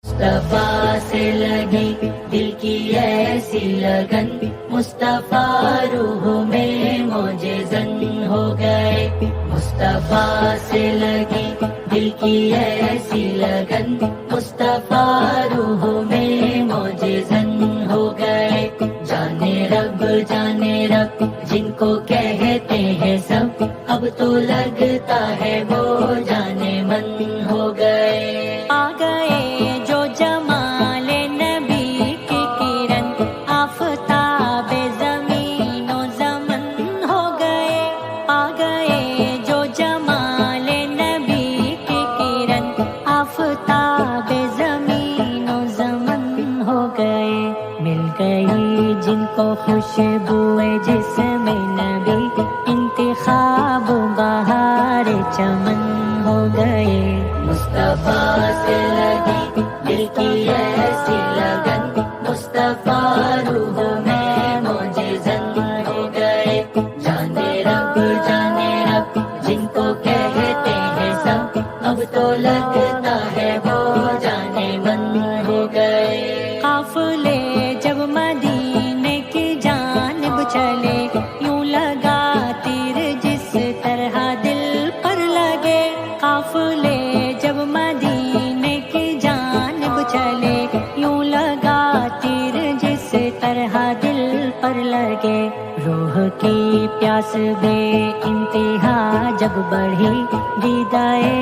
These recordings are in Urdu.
مصطفیٰ سے لگی دل کی ایسی لگن، مصطفیٰ روح میں معجزن ہو گئے۔ مصطفیٰ سے لگی دل کی ایسی لگن، مصطفیٰ روح میں معجزن ہو گئے۔ جانے رب جن کو کہتے ہیں سب، اب تو لگتا ہے وہ جانے من ہو گئے۔ آ گئے جو جمال نبی کی کرن، آفتاب زمین و زمن ہو گئے۔ آ گئے جو جمال نبی کی کرن، آفتاب زمین و زمن ہو گئے۔ مل گئی جن کو خوشبوئے جسم نبی، انتخاب بہار چمن ہو گئے۔ مصطفیٰ سے لگی دل کی ایسی لگن، مصطفیٰ روح میں معجزن ہو گئے۔ جانے رب جن کو کہتے ہیں سب، اب تو لگتا ہے وہ جانے من ہو گئے۔ قافلے جب مدینے کی جانب چلے، یوں لگا تیر جس طرح دل پر لگے۔ قافلے جب مدینے کی جانب چلے، یوں لگا تیر جس طرح دل پر لگے۔ روح کی پیاس بے انتہا جب بڑھی، دیدائے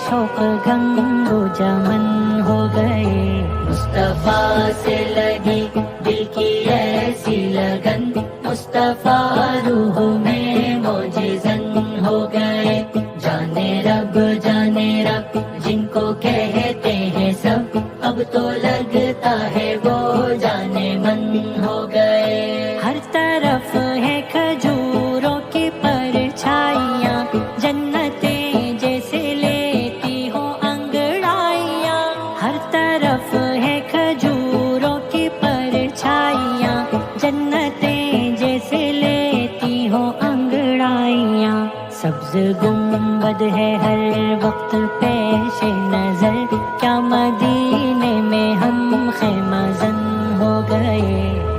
شوق گنگو جمن ہو گئے۔ مصطفیٰ سے لگی دل کی ایسی لگن، مصطفیٰ روح میں معجزن ہو گئے۔ جانے رب جن کو کہتے ہیں سب، اب تو لگتا ہے وہ جانے من ہو گئے۔ ہر طرف ہے کھجوروں کی پرچھائیاں، جنتیں جیسے لیتی ہوں انگڑائیاں۔ ہر طرف ہے کھجوروں کی پرچھائیاں، جنتیں جیسے لیتی ہوں انگڑائیاں۔ سبز گنبد ہے ہر وقت پیش نظر، کیا مدینے میں ہم خیمہ زن ہو گئے۔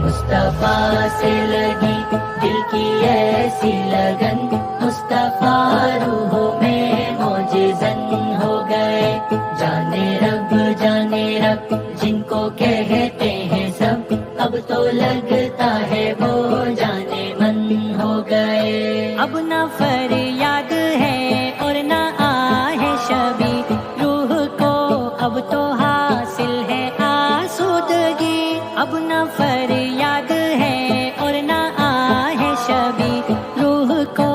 مصطفیٰ سے لگی دل کی ایسی لگن، مصطفیٰ روح میں معجزن ہو گئے۔ جانے رب جن کو کہتے ہیں سب، اب تو لگتا ہے وہ جانے من ہو گئے۔ اب نہ فریاد ہے اور نہ آہ شبی، روح کو اب تو حاصل ہے آسودگی۔ اب نہ فریاد ہے اور نہ آہ شبی، روح کو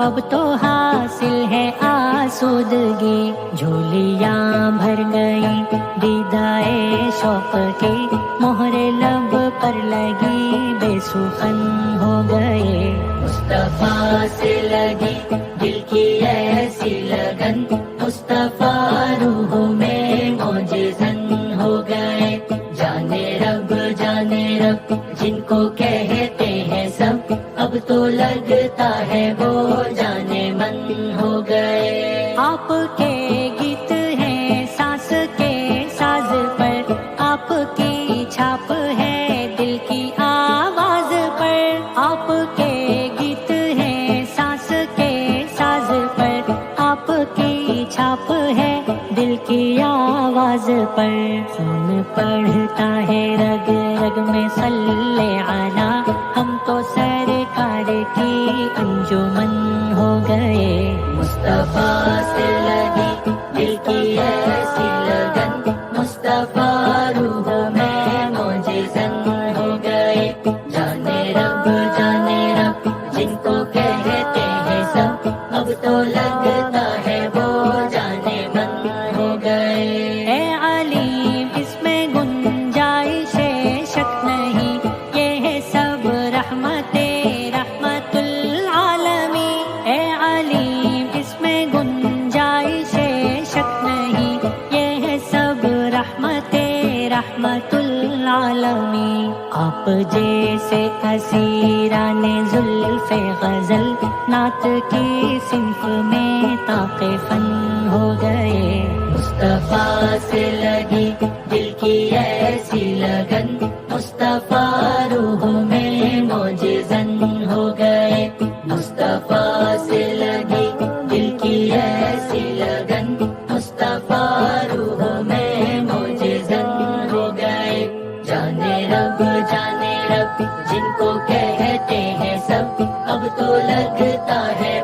اب تو حاصل ہے آسودگی۔ جھولیاں بھر گئی دیدائے شوق کی، مہر لب پر لگی بے سخن ہو گئے۔ مصطفیٰ سے لگی دل کی ایسی لگن، مصطفیٰ روح میں معجزن ہو گئے۔ جانے رب جن کو کہتے ہیں سب، اب تو لگتا ہے وہ جانے من ہو گئے۔ آپ کے گیت ہیں سانس کے ساز پر، آپ کی چھاپ ہے دل کی آواز پر۔ آپ کے گیت ہیں سانس کے ساز پر، آپ کی چھاپ ہے دل کی آواز پر۔ خون پڑھتا ہے رگ رگ میں صلی علی، ہم تو سرکار کی انجمن ہو گئے۔ مصطفیٰ سے لگی دل کی ایسی لگن، مصطفیٰ روح میں معجزن ہو گئے۔ جانے رب جن کو کہتے ہیں سب، اب تو لگتا ہے وہ جانے من ہو گئے۔ اے علیم اس میں گنجائش شک نہیں، یہ ہے سب رحمت العالمین۔ اے علیم اس میں گنجائش شک نہیں، یہ ہے سب رحمت العالمین۔ آپ جیسے اسیران زلف غزل، نعت کی صنف میں طاق فن ہو گئے۔ مصطفیٰ سے لگی دل کی ایسی لگن، مصطفیٰ روح میں معجزن ہو گئے، مصطفیٰ سے لگی دل کی ایسی لگن، مصطفیٰ روح میں معجزن ہو گئے۔ جانے رب جن کو کہتے ہیں سب، اب تو لگتا ہے